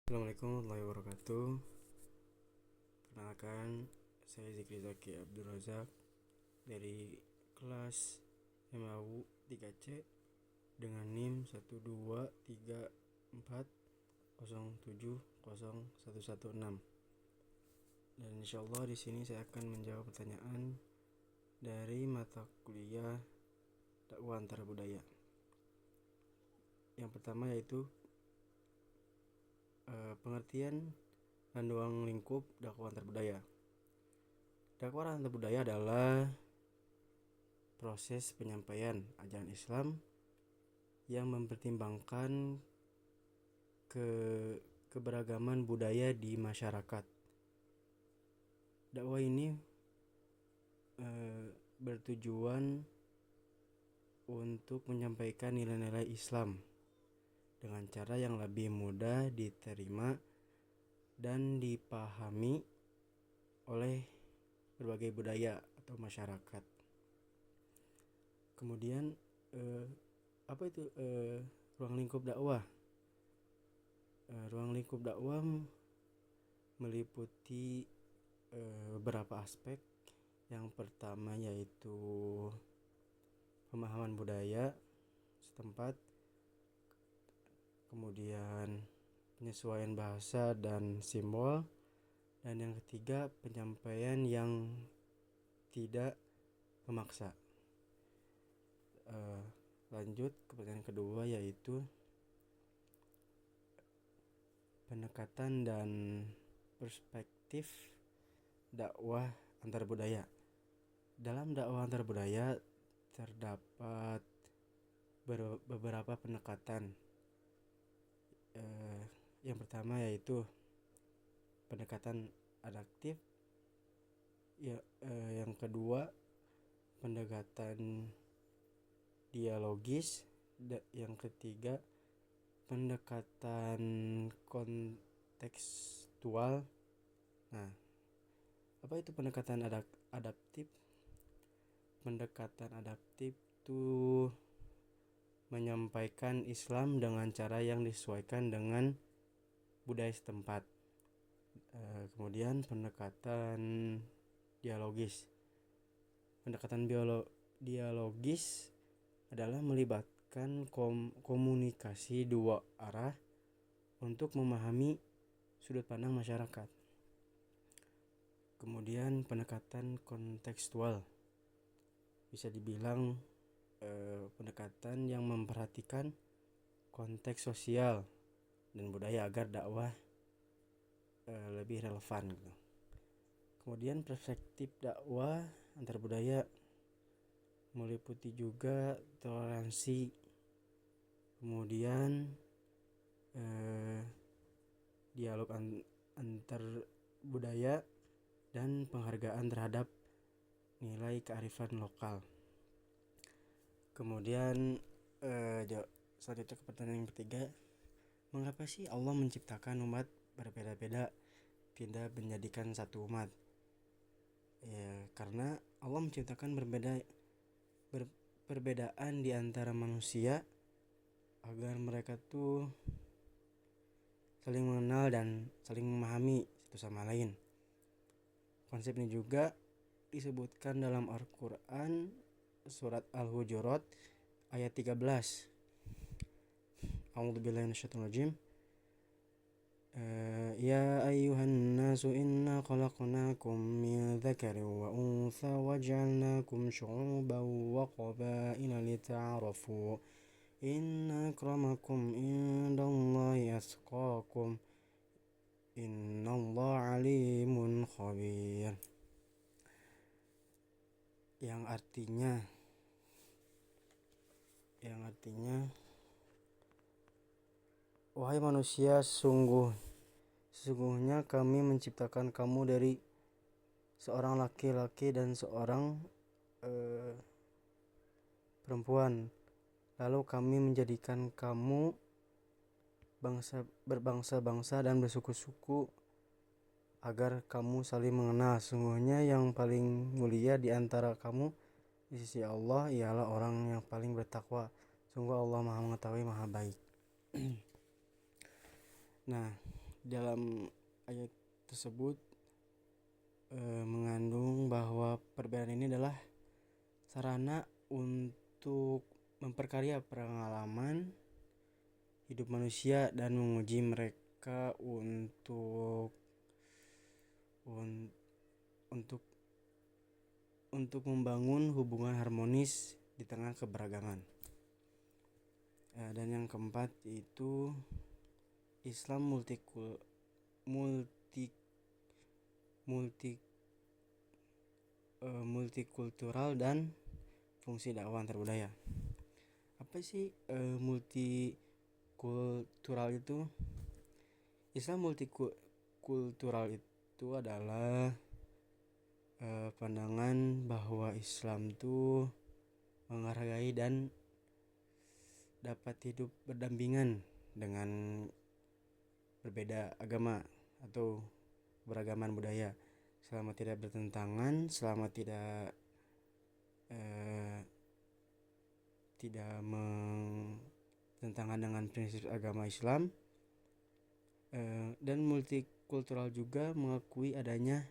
Assalamualaikum warahmatullahi wabarakatuh. Perkenalkan, saya Zikri Zaki Abdul Razak dari kelas MAU 3C dengan NIM 12334070116. Dan insyaallah di sini saya akan menjawab pertanyaan dari mata kuliah dakwah antara budaya. Yang pertama yaitu pengertian dan ruang lingkup dakwah antar budaya. Dakwah antar budaya adalah proses penyampaian ajaran Islam yang mempertimbangkan keberagaman budaya di masyarakat. Dakwah ini bertujuan untuk menyampaikan nilai-nilai Islam dengan cara yang lebih mudah diterima dan dipahami oleh berbagai budaya atau masyarakat. Kemudian apa itu ruang lingkup dakwah? Ruang lingkup dakwah meliputi beberapa aspek. Yang pertama yaitu pemahaman budaya setempat, kemudian penyesuaian bahasa dan simbol, dan yang ketiga penyampaian yang tidak memaksa. Lanjut ke pertanyaan kedua yaitu pendekatan dan perspektif dakwah antar budaya. Dalam dakwah antar budaya terdapat beberapa pendekatan. Yang pertama yaitu pendekatan adaptif, yang kedua pendekatan dialogis, yang ketiga pendekatan kontekstual. Nah, apa itu pendekatan adaptif? Pendekatan adaptif itu menyampaikan Islam dengan cara yang disesuaikan dengan budaya setempat. Kemudian pendekatan dialogis. Pendekatan dialogis adalah melibatkan komunikasi dua arah untuk memahami sudut pandang masyarakat. Kemudian pendekatan kontekstual bisa dibilang pendekatan yang memperhatikan konteks sosial dan budaya agar dakwah lebih relevan gitu. Kemudian perspektif dakwah antar budaya meliputi juga toleransi, kemudian dialog antar budaya, dan penghargaan terhadap nilai kearifan lokal. Kemudian selanjutnya ke pertanyaan yang ketiga, mengapa sih Allah menciptakan umat berbeda-beda tidak menjadikan satu umat? Karena Allah menciptakan perbedaan di antara manusia agar mereka tuh saling mengenal dan saling memahami satu sama lain. Konsep ini juga disebutkan dalam Al-Quran surat Al-Hujurat ayat 13. A'udzubillahi minasyaitonir rajim. Ya ayyuhan nasu inna khalaqnakum min dzakarin wa untha waj'alnakum syu'uban wa qabaila lita'arafu inna akramakum indallahi atqakum innallaha alimun khabir. Yang artinya wahai manusia, sesungguhnya kami menciptakan kamu dari seorang laki-laki dan seorang perempuan. Lalu kami menjadikan kamu berbangsa-bangsa dan bersuku-suku agar kamu saling mengenal. Sesungguhnya yang paling mulia di antara kamu di sisi Allah ialah orang yang paling bertakwa. Sungguh Allah Maha mengetahui, Maha baik. Nah, Dalam ayat tersebut mengandung bahwa perbedaan ini adalah sarana untuk memperkaya pengalaman hidup manusia dan menguji mereka untuk membangun hubungan harmonis di tengah keberagaman. Dan yang keempat itu Islam multikultural dan fungsi dakwah antar budaya. Apa sih multikultural itu? Islam multikultural itu adalah pandangan bahwa Islam itu menghargai dan dapat hidup berdampingan dengan berbeda agama atau beragaman budaya selama tidak bertentangan, selama tidak bertentangan dengan prinsip agama Islam. Dan multikultural juga mengakui adanya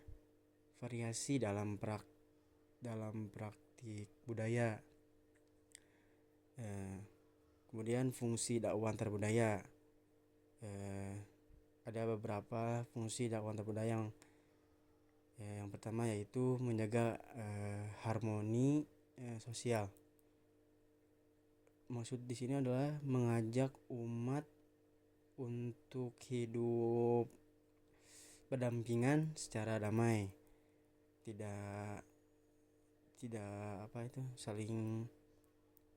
variasi dalam praktik budaya. Kemudian fungsi dakwah antar budaya. Ada beberapa fungsi dakwah antar budaya yang pertama yaitu menjaga harmoni sosial. Maksud di sini adalah mengajak umat untuk hidup berdampingan secara damai, tidak saling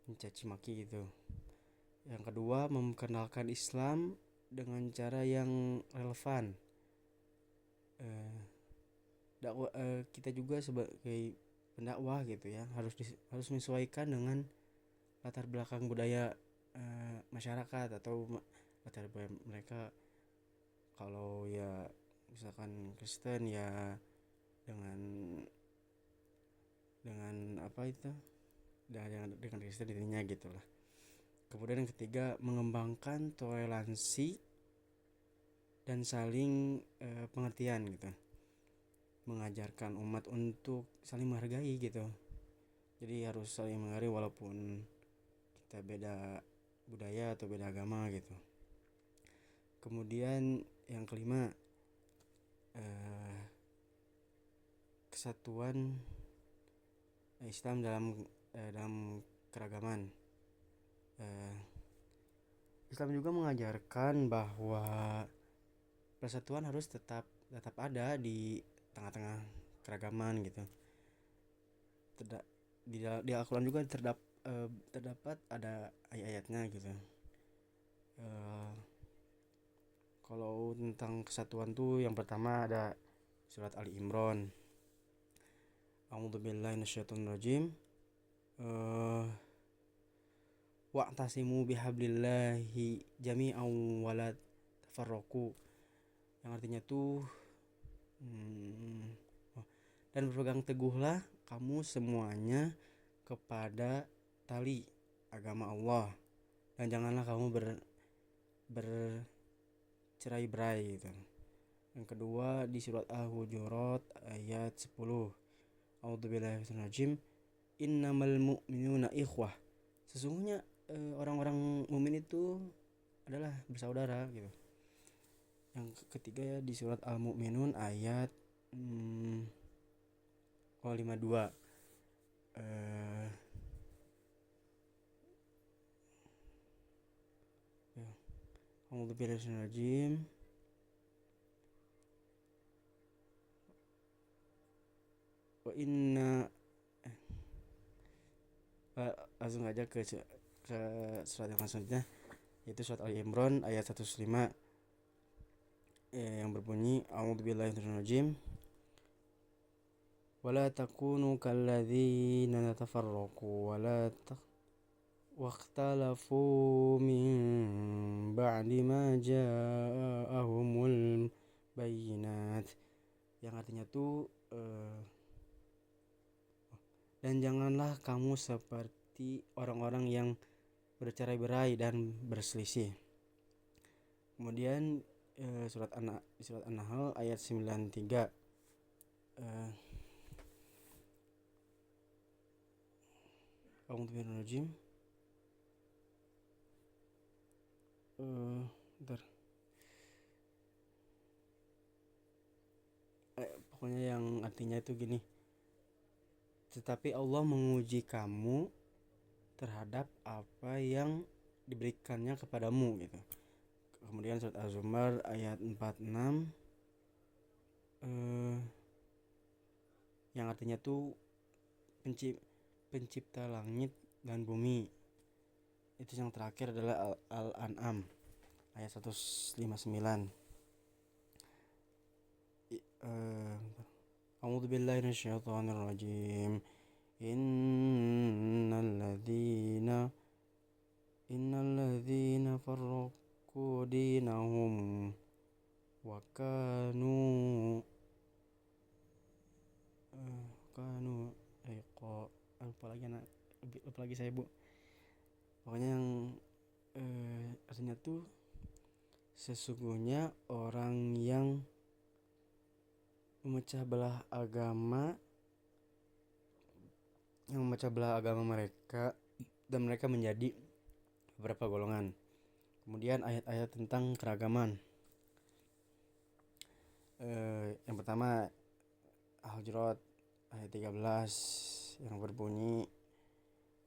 mencaci maki gitu. Yang kedua, memperkenalkan Islam dengan cara yang relevan. Kita juga sebagai pendakwah gitu ya harus menyesuaikan dengan latar belakang budaya masyarakat atau latar belakang mereka. Kalau ya misalkan Kristen ya dengan apa itu dengan Kristen intinya gitulah. Kemudian yang ketiga, mengembangkan toleransi dan saling pengertian gitu, mengajarkan umat untuk saling menghargai gitu. Jadi harus saling menghargai walaupun kita beda budaya atau beda agama gitu. Kemudian yang kelima, kesatuan Islam dalam keragaman. Islam juga mengajarkan bahwa persatuan harus tetap ada di tengah-tengah keragaman gitu. Di Al-Quran juga terdapat ada ayat-ayatnya gitu. Kalau tentang kesatuan tuh yang pertama ada surat Ali Imran. A'udzubillahi minasyaitonirrajim. Wa'tasimu bihablillahi jami'an wa la tafarraqu. Yang artinya tuh dan berpegang teguhlah kamu semuanya kepada tali agama Allah dan janganlah kamu bercerai-berai gitu. Yang kedua di surat Al-Hujurat ayat 10. A'udzubillahi minasyaitonirrajim. Innamal mu'minuna ikhwah. Sesungguhnya orang-orang mukmin itu adalah bersaudara gitu. Yang ketiga ya di surat Al-Mu'minun ayat 52. A'udzubillahi wa inna langsung aja ke surat yang selanjutnya yaitu surat Ali Imran ayat 105 yang berbunyi a'udzubillahi minasyaitonirrajim wala takunu kalladzina tafarraqu wala waqtalafu min ba'di ma ja'ahumul bayyinat. Yang artinya tuh dan janganlah kamu seperti orang-orang yang bercerai-berai dan berselisih. Kemudian surat An-Nahl ayat 93. A'udzubillahi bentar. Pokoknya yang artinya itu gini. Tetapi Allah menguji kamu terhadap apa yang diberikannya kepadamu gitu. Kemudian surat Az-Zumar ayat 46 yang artinya tuh pencipta langit dan bumi. Itu yang terakhir adalah Al-An'am ayat 159. A'udzu billahi minasyaitonir rajim. Innalladzina farraqu dinahum wa kanu lupa lagi saya, Bu. Pokoknya yang artinya tuh sesungguhnya orang yang memecah belah agama mereka, dan mereka menjadi beberapa golongan. Kemudian ayat-ayat tentang keragaman. Yang pertama Al-Hujurat ayat 13 yang berbunyi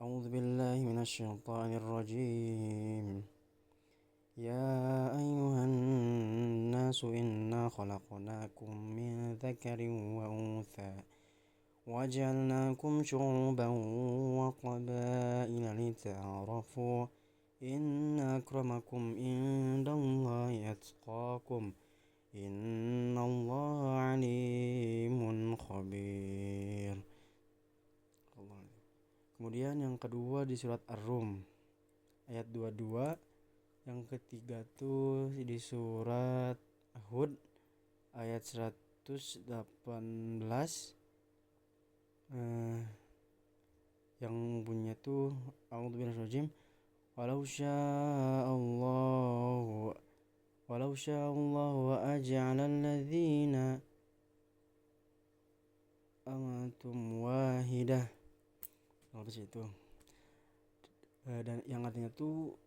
A'udzubillahi minasyaitonirrajim. Ya ayyuhan nasu inna khalaqnakum min dzakarin wa untha waj'alnakum syu'uban wa qabaila lita'arafu inna akramakum indallahi atqakum innallaha alimun khabir. Kemudian yang kedua di surat Ar-Rum ayat 22. Yang ketiga tuh di surat Hud ayat 118 yang bunyinya tuh a'udzubillahi walau sya'allahu wa aj'alal ladzina amantum wahidah. Terus itu dan yang artinya tuh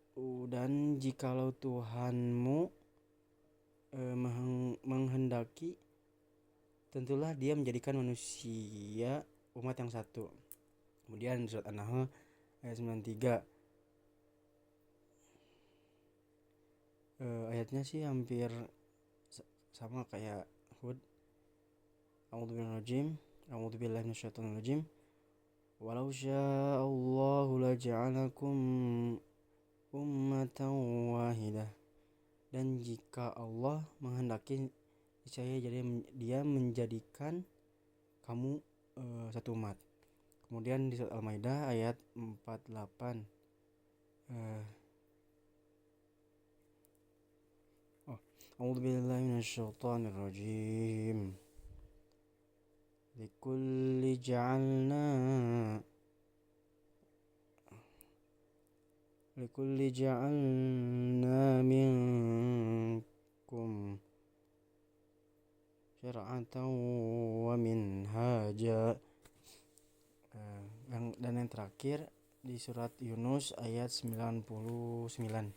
dan jikalau Tuhanmu menghendaki, tentulah Dia menjadikan manusia umat yang satu. Kemudian surat An-Nahl ayat 93. Ayatnya sih hampir sama kayak Hud. A'udzubillahi minasyaitonirrajim. Walau sya'allahu laja'alakum ummatan wahidah. Dan jika Allah menghendaki, niscaya jadi Dia menjadikan kamu satu umat. Kemudian di surat Al-Maidah ayat 48 A'udzubillahi minasyaitonirrajim. Likulli ja'alna minkum syar'atan wa minhaja. Dan yang terakhir di surat Yunus ayat 99.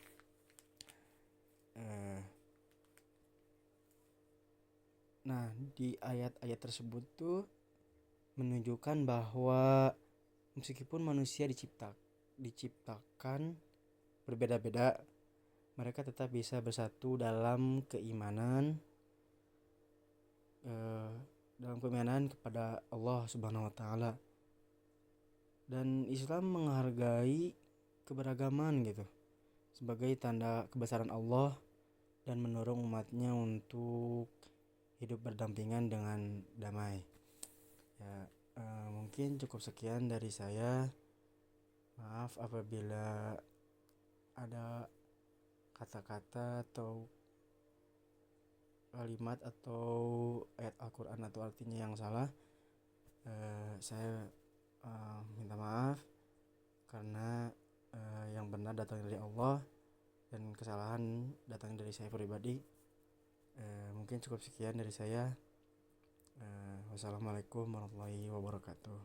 Nah, di ayat-ayat tersebut tuh menunjukkan bahwa meskipun manusia diciptakan berbeda-beda, mereka tetap bisa bersatu dalam keimanan kepada Allah Subhanahu wa taala. Dan Islam menghargai keberagaman gitu sebagai tanda kebesaran Allah dan mendorong umatnya untuk hidup berdampingan dengan damai. Ya, mungkin cukup sekian dari saya. Maaf apabila ada kata-kata atau kalimat atau ayat Al-Quran atau artinya yang salah. Saya minta maaf karena yang benar datang dari Allah dan kesalahan datang dari saya pribadi. Mungkin cukup sekian dari saya. Wassalamualaikum warahmatullahi wabarakatuh.